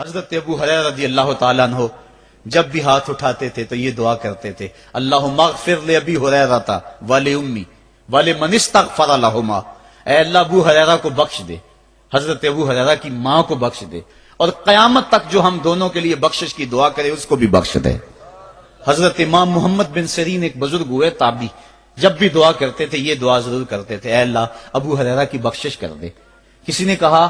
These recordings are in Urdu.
حضرت ابو ہریرہ رضی اللہ تعالیٰ عنہ جب بھی ہاتھ اٹھاتے تھے تو یہ دعا کرتے تھے، اللہم اغفر لابی ہریرہ ولی من استغفر لہما، اے اللہ ابو ہریرہ کو بخش دے، حضرت ابو ہریرہ کی ماں کو بخش دے، اور قیامت تک جو ہم دونوں کے لیے بخشش کی دعا کرے اس کو بھی بخش دے۔ حضرت امام محمد بن سیرین ایک بزرگ ہوئے تابعی، جب بھی دعا کرتے تھے یہ دعا ضرور کرتے تھے، اے اللہ ابو ہریرہ کی بخشش کر دے۔ کسی نے کہا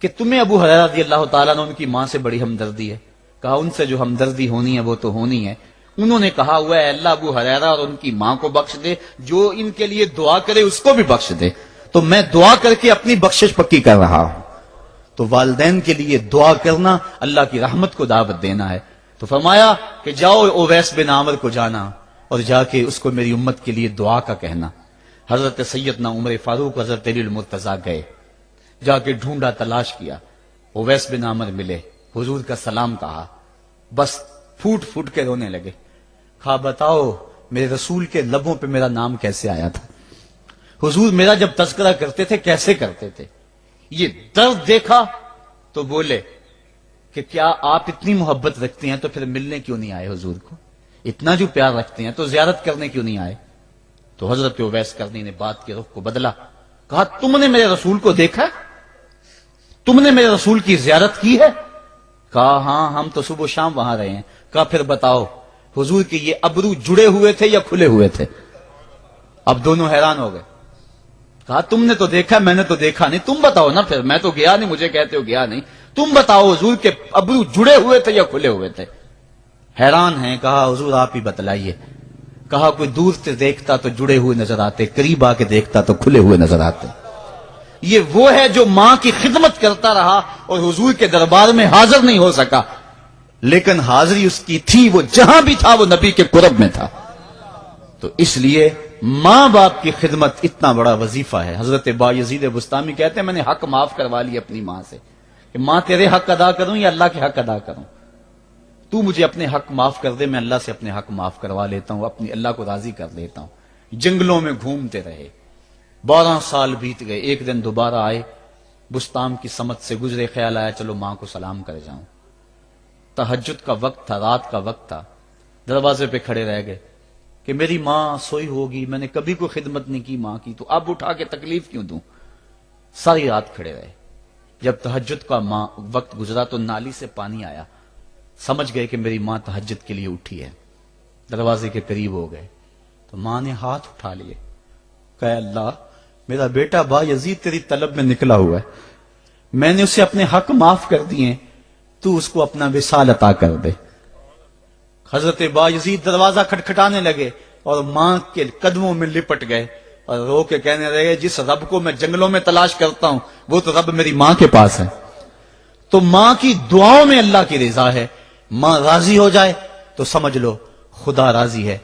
کہ تمہیں ابو ہریرہ رضی اللہ تعالیٰ عنہ ان کی ماں سے بڑی ہمدردی ہے، کہا ان سے جو ہمدردی ہونی ہے وہ تو ہونی ہے۔ انہوں نے کہا ہوا ہے اللہ ابو ہریرہ اور ان کی ماں کو بخش دے، جو ان کے لیے دعا کرے اس کو بھی بخش دے، تو میں دعا کر کے اپنی بخشش پکی کر رہا ہوں۔ تو والدین کے لیے دعا کرنا اللہ کی رحمت کو دعوت دینا ہے۔ تو فرمایا کہ جاؤ اویس بن عامر کو جانا اور جا کے اس کو میری امت کے لیے دعا کا کہنا۔ حضرت سیدنا عمر فاروق حضرت علی المرتضیٰ گئے، جا کے ڈھونڈا تلاش کیا، اویس بن عامر ملے، حضور کا سلام کہا، بس پھوٹ پھوٹ کے رونے لگے، کہا بتاؤ میرے رسول کے لبوں پہ میرا نام کیسے آیا تھا، حضور میرا جب تذکرہ کرتے تھے کیسے کرتے تھے۔ یہ درد دیکھا تو بولے کہ کیا آپ اتنی محبت رکھتے ہیں تو پھر ملنے کیوں نہیں آئے حضور کو، اتنا جو پیار رکھتے ہیں تو زیارت کرنے کیوں نہیں آئے۔ تو حضرت اویس کرنی نے بات کے رخ کو بدلا، کہا تم نے میرے رسول کو دیکھا، تم نے میرے رسول کی زیارت کی ہے، کہا ہاں ہم تو صبح و شام وہاں رہے ہیں۔ کہا پھر بتاؤ حضور کے یہ ابرو جڑے ہوئے تھے یا کھلے ہوئے تھے۔ اب دونوں حیران ہو گئے، کہا تم نے تو دیکھا میں نے تو دیکھا نہیں، تم بتاؤ نا، پھر میں تو گیا نہیں، مجھے کہتے ہو گیا نہیں، تم بتاؤ حضور کے ابرو جڑے ہوئے تھے یا کھلے ہوئے تھے۔ حیران ہیں، کہا حضور آپ ہی بتلائیے۔ کہا کوئی دور سے دیکھتا تو جڑے ہوئے نظر آتے، قریب آ کے دیکھتا تو کھلے ہوئے نظر آتے۔ یہ وہ ہے جو ماں کی خدمت کرتا رہا اور حضور کے دربار میں حاضر نہیں ہو سکا، لیکن حاضری اس کی تھی، وہ جہاں بھی تھا وہ نبی کے قرب میں تھا۔ تو اس لیے ماں باپ کی خدمت اتنا بڑا وظیفہ ہے۔ حضرت بایزید بستامی کہتے ہیں میں نے حق معاف کروا لی اپنی ماں سے، کہ ماں تیرے حق ادا کروں یا اللہ کے حق ادا کروں، تو مجھے اپنے حق معاف کر دے، میں اللہ سے اپنے حق معاف کروا لیتا ہوں، اپنی اللہ کو راضی کر لیتا ہوں۔ جنگلوں میں گھومتے رہے، 12 سال بیت گئے، ایک دن دوبارہ آئے، بستام کی سمت سے گزرے، خیال آیا چلو ماں کو سلام کر جاؤں۔ تہجد کا وقت تھا، رات کا وقت تھا، دروازے پہ کھڑے رہ گئے کہ میری ماں سوئی ہوگی، میں نے کبھی کوئی خدمت نہیں کی ماں کی، تو اب اٹھا کے تکلیف کیوں دوں۔ ساری رات کھڑے رہے، جب تہجد کا وقت گزرا تو نالی سے پانی آیا، سمجھ گئے کہ میری ماں تہجد کے لیے اٹھی ہے، دروازے کے قریب ہو گئے تو ماں نے ہاتھ اٹھا لیے، کہ اللہ میرا بیٹا بایزید تیری طلب میں نکلا ہوا ہے، میں نے اسے اپنے حق معاف کر دیے، تو اس کو اپنا وصال عطا کر دے۔ حضرت بایزید دروازہ کھٹکھٹانے لگے اور ماں کے قدموں میں لپٹ گئے اور رو کے کہنے لگے جس رب کو میں جنگلوں میں تلاش کرتا ہوں وہ تو رب میری ماں کے پاس ہے۔ تو ماں کی دعاؤں میں اللہ کی رضا ہے، ماں راضی ہو جائے تو سمجھ لو خدا راضی ہے۔